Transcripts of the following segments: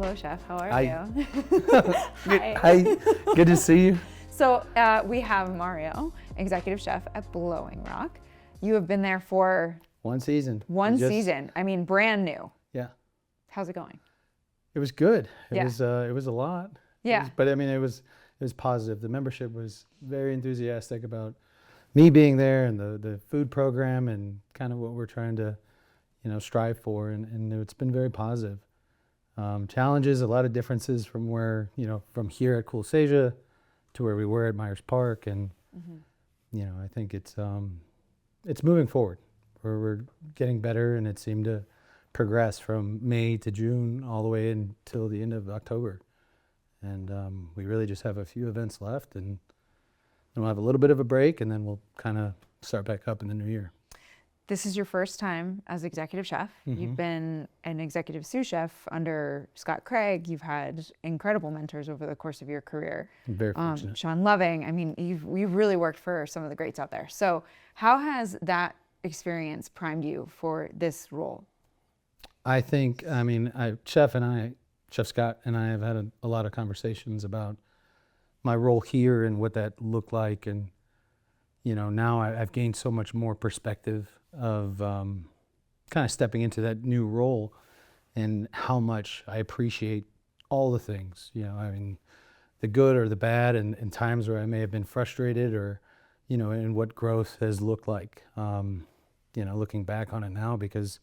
Hello, Chef. How are Hi. you? Hi. Hi. Good to see you. So we have Mario, executive chef at Blowing Rock. You have been there for One season. one season. I mean, brand new. Yeah. How's it going? It was good. It Yeah. was a lot. Yeah. But I mean, it was positive. The membership was very enthusiastic about me being there and the food program and kind of what we're trying to, strive for. And it's been very positive. Challenges, a lot of differences from where, from here at Cool Asia to where we were at Myers Park. And, I think it's moving forward. We're getting better, and it seemed to progress from May to June all the way until the end of October. And we really just have a few events left, and then we'll have a little bit of a break, and then we'll kind of start back up in the new year. This is your first time as executive chef. You've been an executive sous chef under Scott Craig. You've had incredible mentors over the course of your career. I'm very fortunate. Sean Loving. I mean, you've really worked for some of the greats out there. So how has that experience primed you for this role? I think, Chef Scott and I have had a lot of conversations about my role here and what that looked like. And, now I've gained so much more perspective of kind of stepping into that new role and how much I appreciate all the things, the good or the bad, and times where I may have been frustrated or, and what growth has looked like, looking back on it now, because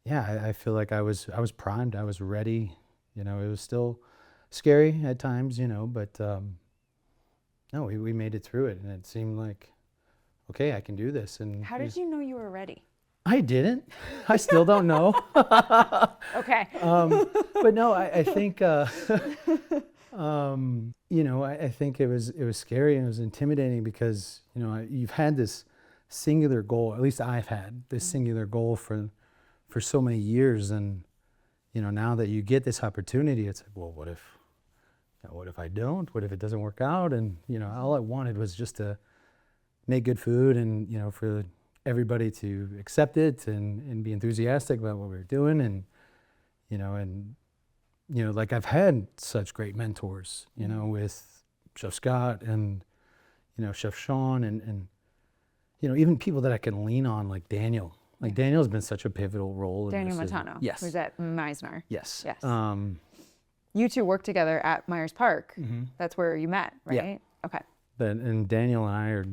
I feel like I was primed, I was ready. It was still scary at times, but no, we made it through it, and it seemed like, okay, I can do this. And How did you know you were ready? I didn't. I still don't know. Okay. But no, I think I think it was scary and it was intimidating because you've had this singular goal. At least I've had this singular goal for so many years, and now that you get this opportunity, it's like, well, what if I don't? What if it doesn't work out? And all I wanted was just to make good food, and for everybody to accept it and be enthusiastic about what we were doing, and like I've had such great mentors, with Chef Scott and Chef Sean, and even people that I can lean on, like Daniel. Like Daniel's been such a pivotal role. Daniel in this. Matano. Yes. Who's at Meisner. Yes. Yes. You two worked together at Myers Park. That's where you met, right? Yeah. Okay. And Daniel and I are,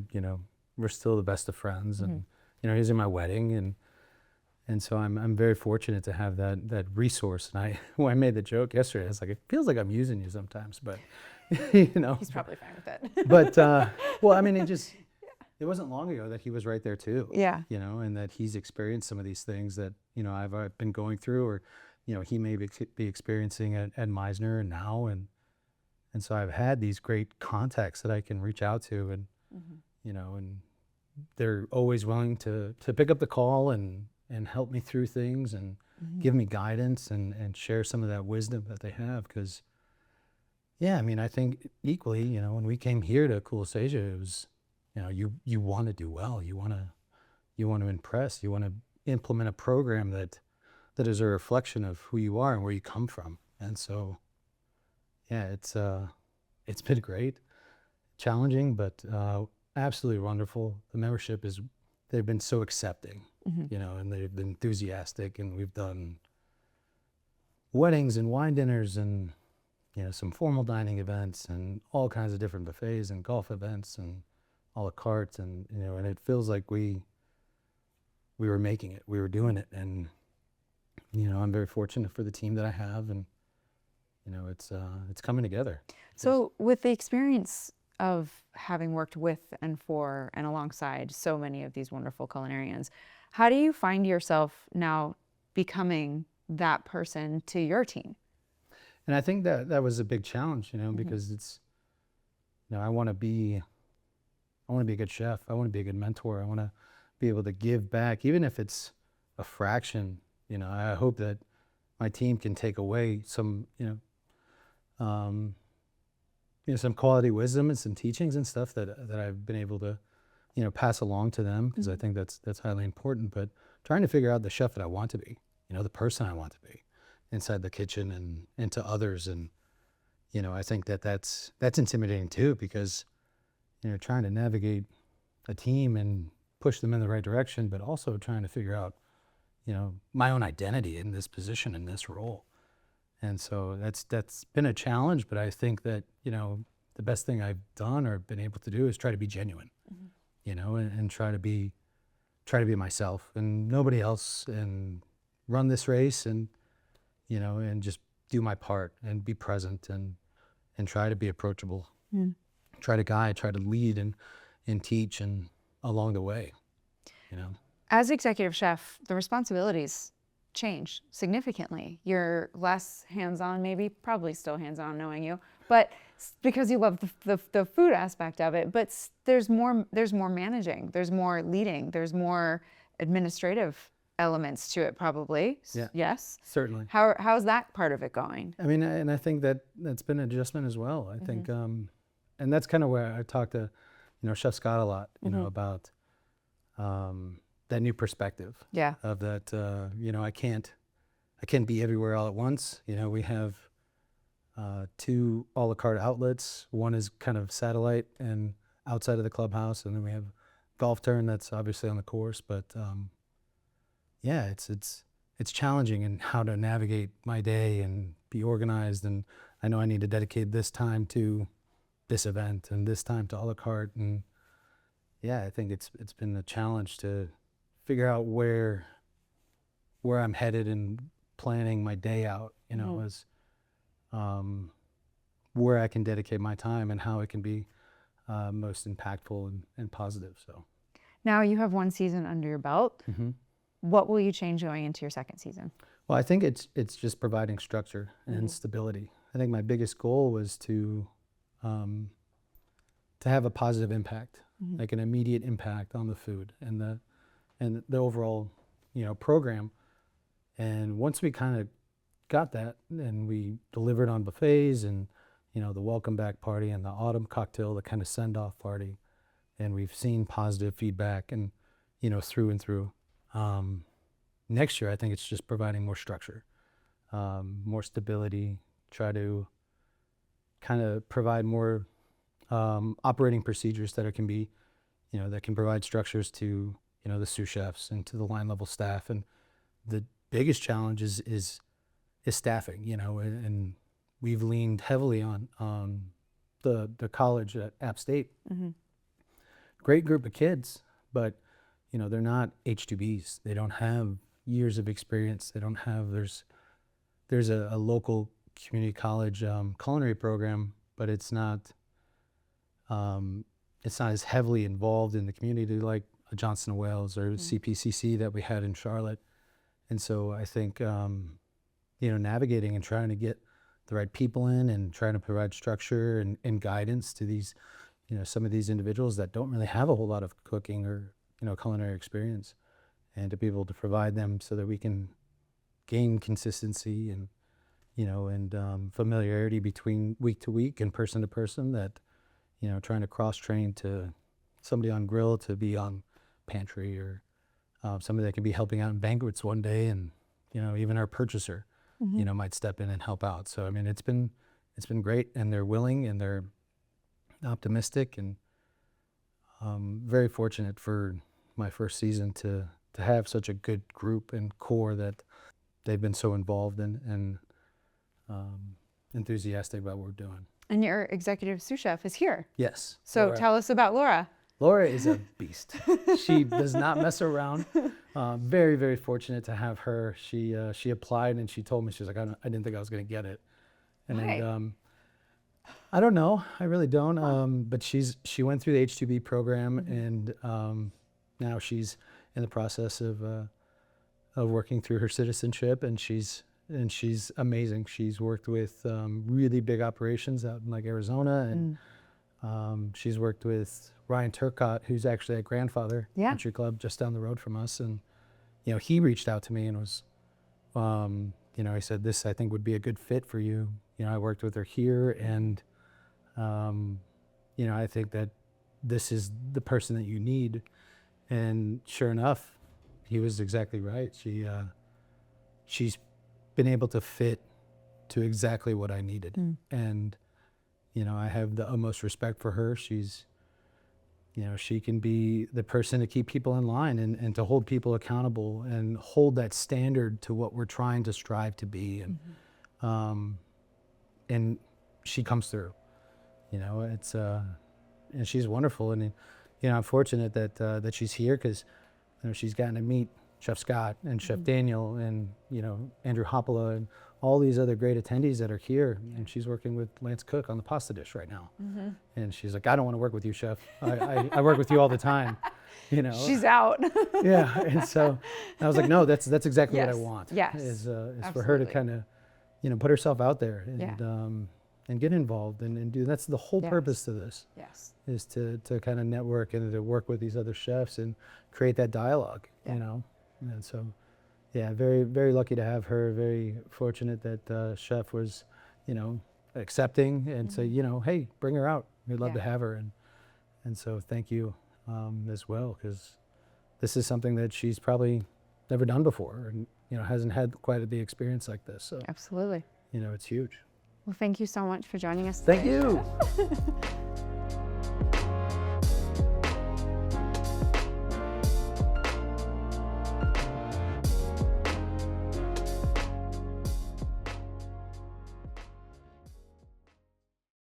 we're still the best of friends, and he's in my wedding, and so I'm very fortunate to have that resource. And I made the joke yesterday. I was like, it feels like I'm using you sometimes, but He's probably fine with it. But it wasn't long ago that he was right there too. Yeah. And that he's experienced some of these things that I've been going through, or he may be experiencing at Meisner and now, and so I've had these great contacts that I can reach out to, and and they're always willing to pick up the call and help me through things and give me guidance and share some of that wisdom that they have. Because I think equally, when we came here to Cool Asia, it was you want to do well, you want to impress, you want to implement a program that is a reflection of who you are and where you come from. And so it's been great, challenging, but absolutely wonderful. The membership they've been so accepting, and they've been enthusiastic, and we've done weddings and wine dinners and some formal dining events and all kinds of different buffets and golf events and a la carte, and and it feels like we were making it, we were doing it, and I'm very fortunate for the team that I have, and it's coming together. So with the experience of having worked with and for and alongside so many of these wonderful culinarians, how do you find yourself now becoming that person to your team? And I think that was a big challenge, because it's, I want to be a good chef. I want to be a good mentor. I want to be able to give back, even if it's a fraction. I hope that my team can take away some, some quality wisdom and some teachings and stuff that I've been able to, pass along to them, because I think that's highly important. But trying to figure out the chef that I want to be, the person I want to be, inside the kitchen and to others. And, I think that's intimidating too, because, trying to navigate a team and push them in the right direction, but also trying to figure out, my own identity in this position, in this role. And so that's been a challenge, but I think that, the best thing I've done or been able to do is try to be genuine, and try to be myself and nobody else, and run this race, and, and just do my part and be present, and try to be approachable, try to guide, try to lead and teach, and along the way, As executive chef, the responsibilities change significantly. You're less hands-on, maybe, probably still hands-on knowing you, but because you love the food aspect of it, but there's more managing, there's more leading, there's more administrative elements to it, probably. Yeah. Yes? Certainly. How's that part of it going? I mean, and I think that's been an adjustment as well. I think, and that's kind of where I talk to, Chef Scott a lot, about that new perspective. Yeah. Of that, I can't be everywhere all at once. We have 2 a la carte outlets. One is kind of satellite and outside of the clubhouse, and then we have golf turn that's obviously on the course. But yeah, it's challenging in how to navigate my day and be organized. And I know I need to dedicate this time to this event and this time to a la carte. And yeah, I think it's been a challenge to figure out where I'm headed and planning my day out, as where I can dedicate my time and how it can be most impactful and positive. So Now you have 1 season under your belt. What will you change going into your 2nd season? Well, I think it's just providing structure and stability. I think my biggest goal was to have a positive impact, like an immediate impact on the food and the overall, program. And once we kind of got that, and we delivered on buffets and, the welcome back party and the autumn cocktail, the kind of send off party, and we've seen positive feedback and, through and through. Next year, I think it's just providing more structure, more stability, try to kind of provide more operating procedures that can be, that can provide structures to, the sous chefs and to the line level staff. And the biggest challenge is staffing, and we've leaned heavily on the college at App State. Great group of kids, but they're not H2Bs. They don't have years of experience. They don't have, there's a local community college culinary program, but it's not as heavily involved in the community like a Johnson & Wales or CPCC that we had in Charlotte. And so I think, navigating and trying to get the right people in and trying to provide structure and guidance to these, some of these individuals that don't really have a whole lot of cooking or, culinary experience, and to be able to provide them so that we can gain consistency and, familiarity between week to week and person to person, that, trying to cross-train to somebody on grill to be on pantry, or somebody that can be helping out in banquets one day, and, even our purchaser, might step in and help out. So, I mean, it's been great, and they're willing and they're optimistic, and very fortunate for my first season to have such a good group and core that they've been so involved in and enthusiastic about what we're doing. And your executive sous chef is here. Yes. So Laura. Tell us about Laura. Laura is a beast. She does not mess around. Very, very fortunate to have her. She applied and she told me, she's like, I didn't think I was going to get it. And Why? then, I don't know. I really don't. But she went through the H2B program, and now she's in the process of working through her citizenship, and she's amazing. She's worked with really big operations out in like Arizona, and she's worked with Ryan Turcott, who's actually at Grandfather Country Club just down the road from us. And he reached out to me and was, he said, this I think would be a good fit for you. I worked with her here, and I think that this is the person that you need. And sure enough, he was exactly right. She's been able to fit to exactly what I needed. Mm. And, you know, I have the utmost respect for her. She's, you know, she can be the person to keep people in line and to hold people accountable and hold that standard to what we're trying to strive to be. And she comes through, you know, it's, and she's wonderful. And, you know, I'm fortunate that she's here because, you know, she's gotten to meet Chef Scott and Chef Daniel and, you know, Andrew Hoppala and all these other great attendees that are here. And she's working with Lance Cook on the pasta dish right now. And she's like, I don't want to work with you, Chef. I work with you all the time, you know. She's out. Yeah. And so I was like, no, that's exactly what I Yes. want. Yes. Is for her to Absolutely. kind of, you know, put herself out there Yeah. and get involved and do. That's the whole Yes. purpose to this. Yes. Is to kind of network and to work with these other chefs and create that dialogue, Yeah. you know. And so, yeah, very, very lucky to have her. Very fortunate that Chef was, you know, accepting and say, you know, hey, bring her out. We'd love to Yeah. have her. And so thank you as well, because this is something that she's probably never done before and, you know, hasn't had quite the experience like this. So, Absolutely. you know, it's huge. Well, thank you so much for joining us Thank today. you.